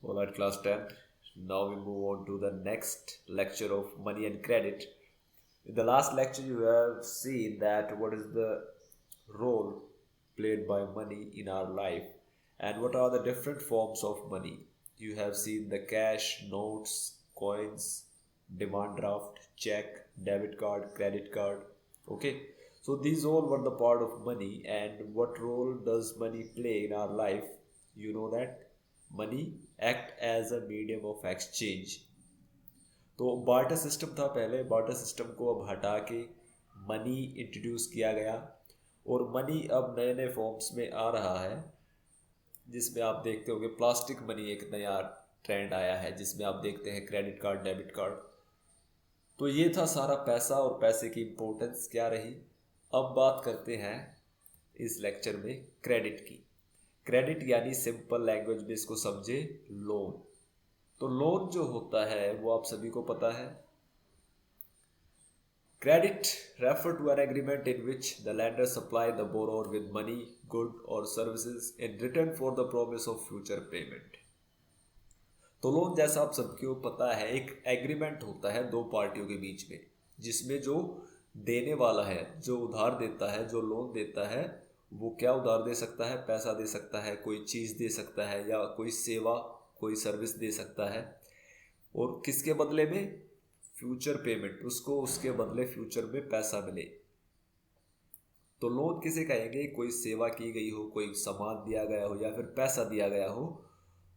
All right, class 10. Now we move on to the next lecture of money and credit. In the last lecture, you have seen that what is the role played by money in our life and what are the different forms of money. You have seen the cash, notes, coins, demand draft, check, debit card, credit card. Okay, so these all were the part of money, and what role does money play in our life? You know that money act as a medium of exchange. तो barter system था पहले, barter system को अब हटा के money introduce किया गया और मनी अब नए नए फॉर्म्स में आ रहा है, जिसमें आप देखते होंगे प्लास्टिक मनी एक नया ट्रेंड आया है, जिसमें आप देखते हैं क्रेडिट कार्ड, डेबिट कार्ड। तो ये था सारा पैसा और पैसे की इम्पोर्टेंस क्या रही। अब बात करते हैं इस लेक्चर में क्रेडिट की। क्रेडिट यानी सिंपल लैंग्वेज में इसको समझे लोन। तो लोन जो होता है वो आप सभी को पता है। Credit refer to an agreement in which the lender supply the borrower with money, good or services in return for the promise of future payment. तो लोन जैसा आप सबको पता है एक एग्रीमेंट होता है दो पार्टियों के बीच में, जिसमें जो देने वाला है, जो उधार देता है, जो लोन देता है, वो क्या उधार दे सकता है? पैसा दे सकता है, कोई चीज़ दे सकता है, या कोई सेवा, कोई सर्विस दे सकता है। और किसके बदले में? फ्यूचर पेमेंट, उसको उसके बदले फ्यूचर में पैसा मिले। तो लोन किसे कहेंगे? कोई सेवा की गई हो, कोई सामान दिया गया हो या फिर पैसा दिया गया हो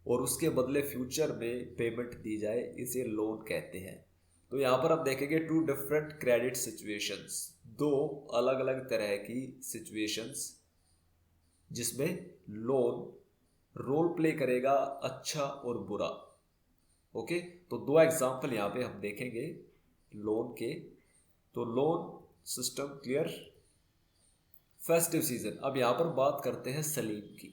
और उसके बदले फ्यूचर में पेमेंट दी जाए, इसे लोन कहते हैं। तो यहाँ पर आप देखेंगे टू डिफरेंट क्रेडिट सिचुएशंस, दो अलग अलग तरह की सिचुएशंस जिसमें लोन रोल प्ले करेगा, अच्छा और बुरा। ओके, तो दो एग्जांपल यहाँ पे हम देखेंगे लोन के। तो loan system clear. Festive season, अब यहाँ पर बात करते हैं सलीम की।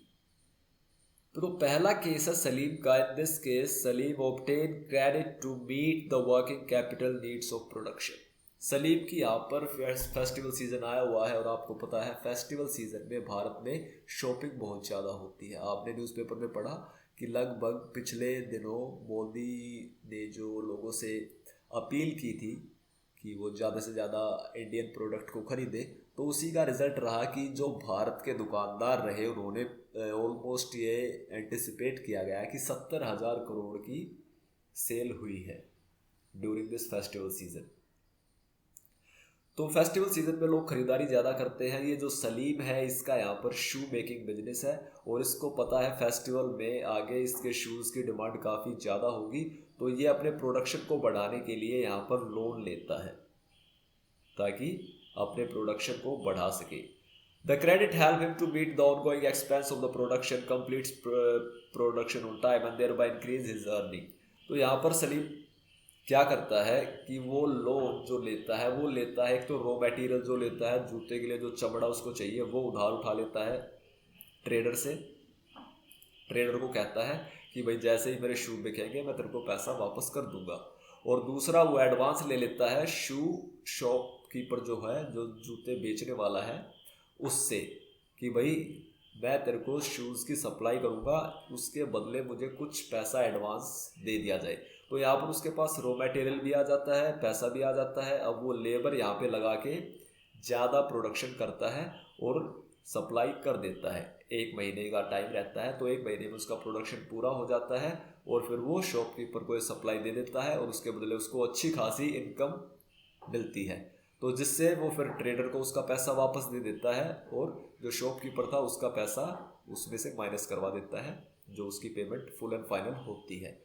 तो पहला केस है सलीम का। In this case Salim obtain credit to meet the working capital needs of production. Salim की यहाँ पर फेस्टिवल सीजन आया हुआ है और आपको पता है फेस्टिवल सीजन में भारत में शॉपिंग बहुत ज़्यादा होती है। आपने न्यूज़पेपर में पढ़ा कि लगभग पिछले दिनों मोदी ने जो लोगों से अपील की थी कि वो ज़्यादा से ज़्यादा इंडियन प्रोडक्ट को खरीदे, तो उसी का रिजल्ट रहा कि जो भारत के दुकानदार रहे उन्होंने ऑलमोस्ट ये एंटिसिपेट किया गया कि 70,000 करोड़ की सेल हुई है ड्यूरिंग दिस फेस्टिवल सीजन। तो फेस्टिवल सीजन में लोग खरीदारी ज़्यादा करते हैं। ये जो सलीम है इसका यहाँ पर शू मेकिंग बिजनेस है और इसको पता है फेस्टिवल में आगे इसके शूज़ की डिमांड काफ़ी ज़्यादा होगी, तो ये अपने प्रोडक्शन को बढ़ाने के लिए यहाँ पर लोन लेता है ताकि अपने प्रोडक्शन को बढ़ा सके। The credit help him to meet the ongoing expense of the production, completes production on time and thereby increase his earning. तो यहाँ पर सलीम क्या करता है कि वो लोन जो लेता है वो लेता है, एक तो रॉ मटेरियल जो लेता है जूते के लिए जो चमड़ा उसको चाहिए वो उधार उठा लेता है ट्रेडर से। ट्रेडर को कहता है कि भाई जैसे ही मेरे शू बिकेंगे मैं तेरे को पैसा वापस कर दूंगा। और दूसरा वो एडवांस ले लेता है शू शॉपकीपर जो है, जो जूते बेचने वाला है, उससे कि भाई मैं तेरे को शूज़ की सप्लाई करूँगा, उसके बदले मुझे कुछ पैसा एडवांस दे दिया जाए। तो यहाँ पर उसके पास रॉ मटेरियल भी आ जाता है, पैसा भी आ जाता है। अब वो लेबर यहाँ पे लगा के ज़्यादा प्रोडक्शन करता है और सप्लाई कर देता है। एक महीने का टाइम रहता है, तो एक महीने में उसका प्रोडक्शन पूरा हो जाता है और फिर वो शॉपकीपर को सप्लाई दे देता है और उसके बदले उसको अच्छी खासी इनकम मिलती है। तो जिससे वो फिर ट्रेडर को उसका पैसा वापस दे देता है और जो शॉपकीपर था उसका पैसा उसमें से माइनस करवा देता है, जो उसकी पेमेंट फुल एंड फाइनल होती है।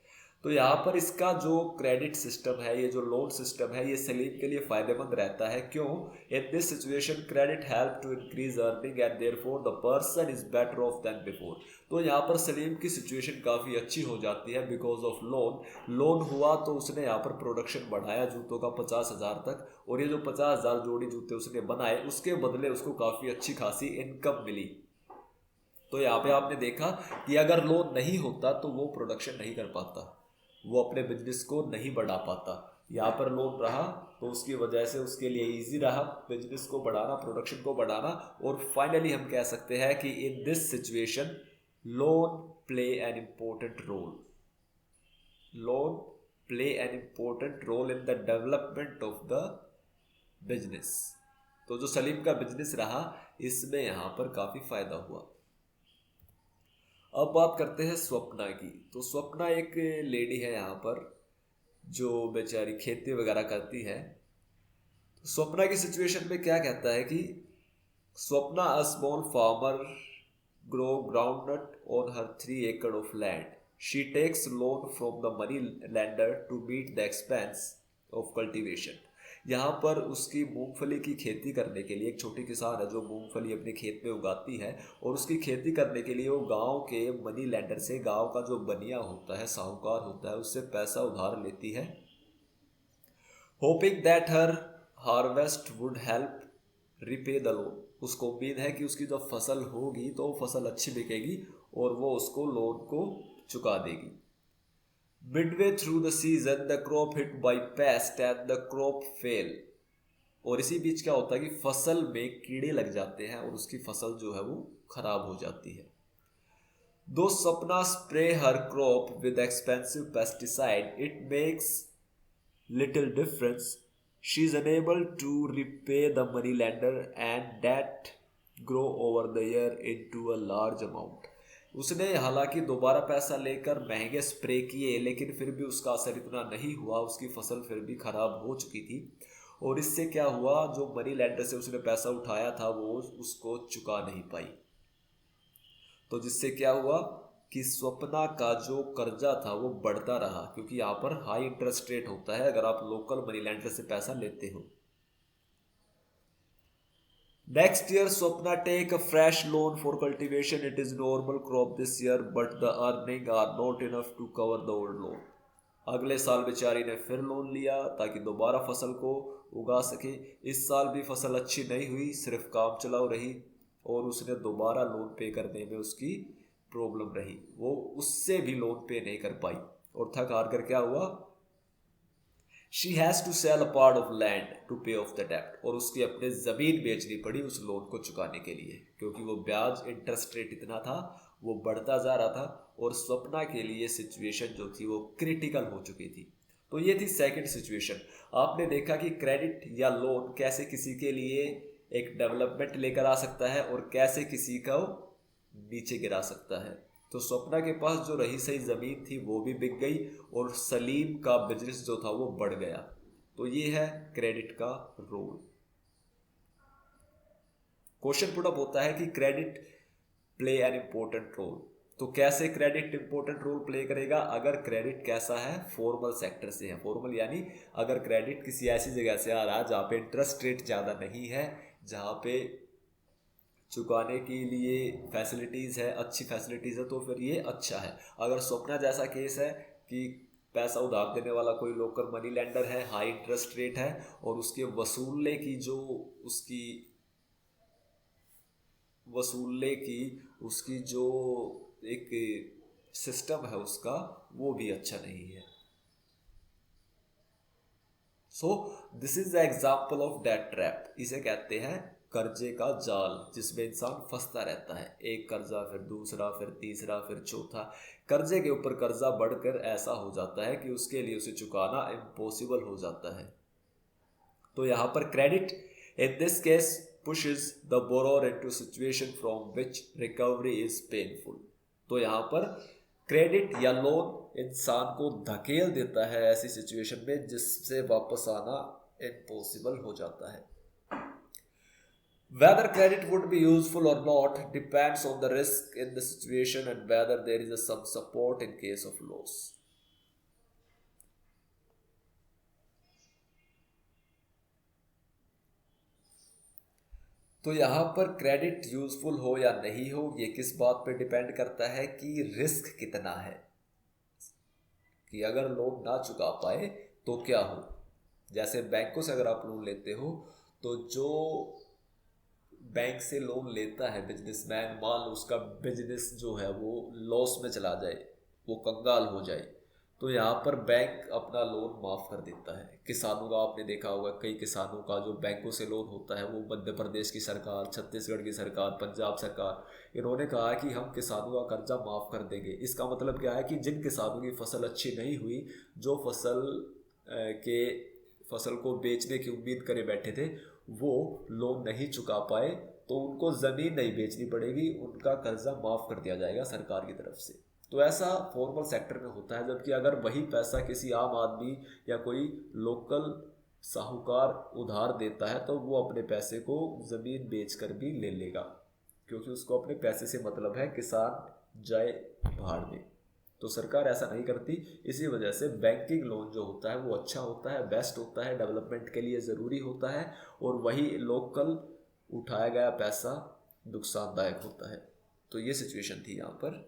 तो यहाँ पर इसका जो क्रेडिट सिस्टम है, ये जो लोन सिस्टम है, ये सलीम के लिए फायदेमंद रहता है। क्यों? In this situation credit help to increase earning and therefore the person is better off than before. तो यहाँ पर सलीम की सिचुएशन काफ़ी अच्छी हो जाती है बिकॉज ऑफ लोन। लोन हुआ तो उसने यहाँ पर प्रोडक्शन बढ़ाया जूतों का 50,000 तक, और ये जो 50,000 जोड़ी जूते उसने बनाए उसके बदले उसको काफ़ी अच्छी खासी इनकम मिली। तो यहाँ पे आपने देखा कि अगर लोन नहीं होता तो वो प्रोडक्शन नहीं कर पाता, वो अपने बिजनेस को नहीं बढ़ा पाता। यहाँ पर लोन रहा तो उसकी वजह से उसके लिए इजी रहा बिजनेस को बढ़ाना, प्रोडक्शन को बढ़ाना। और फाइनली हम कह सकते हैं कि in this situation loan play an important role. Loan play an important role in the development of the business. तो जो सलीम का बिजनेस रहा इसमें यहाँ पर काफ़ी फायदा हुआ। अब बात करते हैं स्वप्ना की। तो स्वप्ना एक लेडी है यहाँ पर जो बेचारी खेती वगैरह करती है। तो स्वप्ना की सिचुएशन में क्या कहता है कि Swapna a small farmer grow groundnut on her 3 acre of land. She takes loan from the money lender to meet the expense of cultivation. यहाँ पर उसकी मूंगफली की खेती करने के लिए, एक छोटी किसान है जो मूंगफली अपने खेत में उगाती है और उसकी खेती करने के लिए वो गांव के मनी लैंडर से, गांव का जो बनिया होता है, साहूकार होता है, उससे पैसा उधार लेती है, hoping that her harvest would help repay the loan. उसको उम्मीद है कि उसकी जब फसल होगी तो फसल अच्छी बिकेगी और वो उसको लोन को चुका देगी। Midway through the season the crop hit by paste and the crop fail. और इसी बीच क्या होता है कि फसल में कीड़े लग जाते हैं और उसकी फसल जो है वो खराब हो जाती है। दो सपना spray her crop with expensive pesticide, it makes little difference. She is unable to repay the money lender and that grow over the year into a large amount. उसने हालांकि दोबारा पैसा लेकर महंगे स्प्रे किए लेकिन फिर भी उसका असर इतना नहीं हुआ, उसकी फसल फिर भी खराब हो चुकी थी। और इससे क्या हुआ, जो मनी लैंडर से उसने पैसा उठाया था वो उसको चुका नहीं पाई। तो जिससे क्या हुआ कि स्वप्ना का जो कर्जा था वो बढ़ता रहा, क्योंकि यहाँ पर हाई इंटरेस्ट रेट होता है अगर आप लोकल मनी लैंडर से पैसा लेते हो। Next year Swapna take a fresh loan for cultivation. It is normal crop this year but the earning are not enough to cover the old loan. अगले साल बेचारी ने फिर लोन लिया ताकि दोबारा फसल को उगा सके। इस साल भी फसल अच्छी नहीं हुई, सिर्फ काम चलाओ रही और उसने दोबारा लोन पे करने में उसकी प्रॉब्लम रही, वो उससे भी लोन पे नहीं कर पाई और थक हार कर क्या हुआ, she has to sell a part of land to pay off the डेप्ट। और उसकी अपने ज़मीन बेचनी पड़ी उस लोन को चुकाने के लिए, क्योंकि वो ब्याज इंटरेस्ट रेट इतना था, वो बढ़ता जा रहा था और स्वप्ना के लिए सिचुएशन जो थी वो क्रिटिकल हो चुकी थी। तो ये थी सेकंड सिचुएशन। आपने देखा कि क्रेडिट या लोन कैसे किसी के लिए एक डेवलपमेंट लेकर आ सकता है और कैसे किसी को नीचे गिरा सकता है। तो स्वप्ना के पास जो रही सही ज़मीन थी वो भी बिक गई और सलीम का बिजनेस जो था वो बढ़ गया। तो ये है क्रेडिट का रोल। क्वेश्चन पुट अप होता है कि credit play an important role. तो कैसे क्रेडिट इंपॉर्टेंट रोल प्ले करेगा? अगर क्रेडिट कैसा है, फॉर्मल सेक्टर से है। फॉर्मल यानी अगर क्रेडिट किसी ऐसी जगह से आ रहा है जहाँ पे इंटरेस्ट रेट ज़्यादा नहीं है, जहाँ पे चुकाने के लिए फैसिलिटीज़ है, अच्छी फैसिलिटीज़ है, तो फिर ये अच्छा है। अगर स्वप्ना जैसा केस है कि पैसा उधार देने वाला कोई लोकल मनी लेंडर है, हाई इंटरेस्ट रेट है और उसके उसकी जो एक सिस्टम है उसका, वो भी अच्छा नहीं है। So this is the example of debt trap. इसे कहते हैं कर्जे का जाल, जिसमें इंसान फंसता रहता है। एक कर्जा, फिर दूसरा, फिर तीसरा, फिर चौथा। कर्जे के ऊपर कर्जा बढ़कर ऐसा हो जाता है कि उसके लिए उसे चुकाना इम्पॉसिबल हो जाता है। तो यहाँ पर credit in this case pushes the borrower into situation from which recovery is painful। तो यहाँ पर क्रेडिट या लोन इंसान को धकेल देता है ऐसी सिचुएशन में जिससे वापस आना इम्पॉसिबल हो जाता है। Whether credit would be useful or not depends on the risk in the situation and whether there is some support in case of loss। तो यहाँ पर क्रेडिट यूजफुल हो या नहीं हो ये किस बात पे डिपेंड करता है कि रिस्क कितना है, कि अगर लोन ना चुका पाए तो क्या हो। जैसे बैंकों से अगर आप लोन लेते हो तो जो बैंक से लोन लेता है बिजनेसमैन, मान लो उसका बिजनेस जो है वो लॉस में चला जाए, वो कंगाल हो जाए, तो यहाँ पर बैंक अपना लोन माफ़ कर देता है। किसानों का आपने देखा होगा, कई किसानों का जो बैंकों से लोन होता है वो मध्य प्रदेश की सरकार, छत्तीसगढ़ की सरकार, पंजाब सरकार, इन्होंने कहा कि हम किसानों का कर्जा माफ़ कर देंगे। इसका मतलब क्या है कि जिन किसानों की फसल अच्छी नहीं हुई, जो के फसल को बेचने की उम्मीद करे बैठे थे, वो लोन नहीं चुका पाए, तो उनको ज़मीन नहीं बेचनी पड़ेगी, उनका कर्जा माफ़ कर दिया जाएगा सरकार की तरफ से। तो ऐसा फॉर्मल सेक्टर में होता है। जबकि अगर वही पैसा किसी आम आदमी या कोई लोकल साहूकार उधार देता है, तो वो अपने पैसे को ज़मीन बेचकर भी ले लेगा, क्योंकि उसको अपने पैसे से मतलब है, किसान जाए भाड़ में। तो सरकार ऐसा नहीं करती। इसी वजह से बैंकिंग लोन जो होता है वो अच्छा होता है, बेस्ट होता है, डेवलपमेंट के लिए ज़रूरी होता है, और वही लोकल उठाया गया पैसा नुकसानदायक होता है। तो ये सिचुएशन थी यहाँ पर।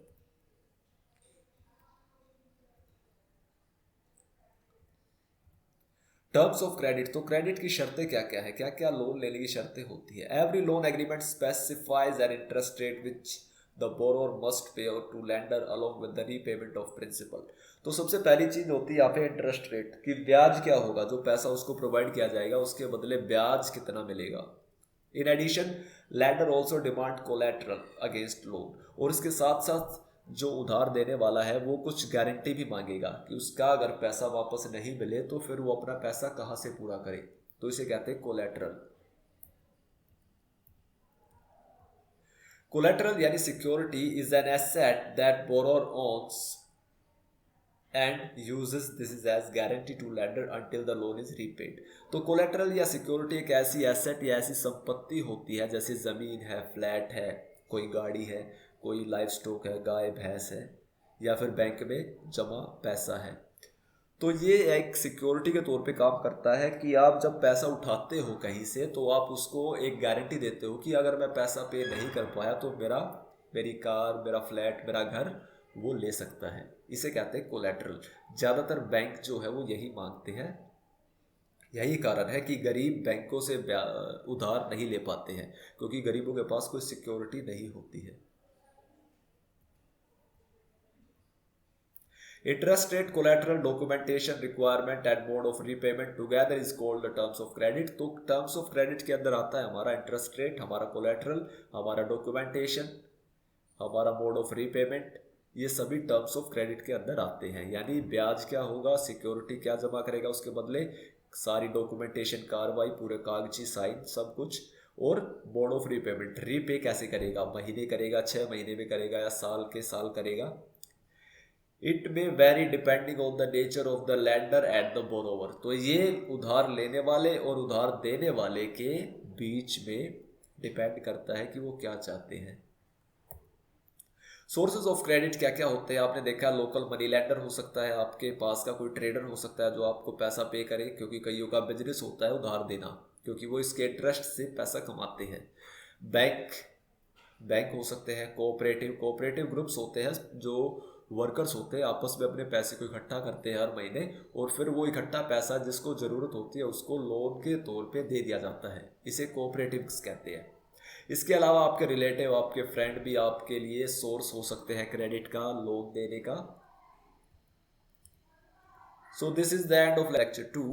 टर्म्स ऑफ क्रेडिट, तो क्रेडिट की शर्तें क्या क्या है, क्या क्या लोन लेने की शर्तें होती है। Every loan agreement specifies an interest rate which the borrower must pay to lender along with the repayment of principal. तो सबसे पहली चीज होती है यहाँ पे इंटरेस्ट रेट, कि ब्याज क्या होगा, जो पैसा उसको प्रोवाइड किया जाएगा उसके बदले ब्याज कितना मिलेगा। In addition lender also demand collateral against loan, और इसके साथ साथ जो उधार देने वाला है वो कुछ गारंटी भी मांगेगा कि उसका अगर पैसा वापस नहीं मिले तो फिर वो अपना पैसा कहाँ से पूरा करे। तो इसे कहते हैं कोलेट्रल। कोलेट्रल यानी security is an asset that borrower owns and uses this is as guarantee to lender until the loan is repaid. तो कोलेट्रल या सिक्योरिटी एक ऐसी एसेट या ऐसी संपत्ति होती है, जैसे ज़मीन है, फ्लैट है, कोई गाड़ी है, कोई लाइफ स्टॉक है, गाय भैंस है, या फिर बैंक में जमा पैसा है। तो ये एक सिक्योरिटी के तौर पे काम करता है कि आप जब पैसा उठाते हो कहीं से, तो आप उसको एक गारंटी देते हो कि अगर मैं पैसा पे नहीं कर पाया तो मेरी कार, मेरा फ्लैट, मेरा घर वो ले सकता है। इसे कहते हैं कोलेट्रल। ज़्यादातर बैंक जो है वो यही मांगते हैं। यही कारण है कि गरीब बैंकों से उधार नहीं ले पाते हैं, क्योंकि गरीबों के पास कोई सिक्योरिटी नहीं होती है। Interest rate, collateral, documentation requirement and mode of repayment together is called the terms of credit. तो टर्म्स ऑफ क्रेडिट के अंदर आता है हमारा इंटरेस्ट रेट, हमारा कोलेट्रल, हमारा डॉक्यूमेंटेशन, हमारा मोड ऑफ रीपेमेंट। ये सभी टर्म्स ऑफ क्रेडिट के अंदर आते हैं। यानी ब्याज क्या होगा, सिक्योरिटी क्या जमा करेगा उसके बदले, सारी डॉक्यूमेंटेशन कार्रवाई, पूरे कागजी साइन सब कुछ, और मोड ऑफ रीपेमेंट, रीपे कैसे करेगा, महीने करेगा, 6 महीने में करेगा, या साल के साल करेगा। इट में very depending on the nature of the lander and the borrower. तो ये उधार लेने वाले और उधार देने वाले के बीच में डिपेंड करता है कि वो क्या चाहते हैं। सोर्सेज ऑफ क्रेडिट क्या क्या होते हैं, आपने देखा लोकल मनी लैंडर हो सकता है, आपके पास का कोई ट्रेडर हो सकता है जो आपको पैसा पे करे, क्योंकि कईयों का बिजनेस होता है उधार देना, क्योंकि वो इसके इंटरेस्ट से पैसा कमाते हैं। बैंक हो सकते हैं, कोऑपरेटिव ग्रुप्स होते हैं, जो वर्कर्स होते हैं आपस में अपने पैसे को इकट्ठा करते हैं हर महीने, और फिर वो इकट्ठा पैसा जिसको ज़रूरत होती है उसको लोन के तौर पे दे दिया जाता है। इसे कोऑपरेटिव्स कहते हैं। इसके अलावा आपके रिलेटिव, आपके फ्रेंड भी आपके लिए सोर्स हो सकते हैं क्रेडिट का, लोन देने का। So this is the end of lecture 2।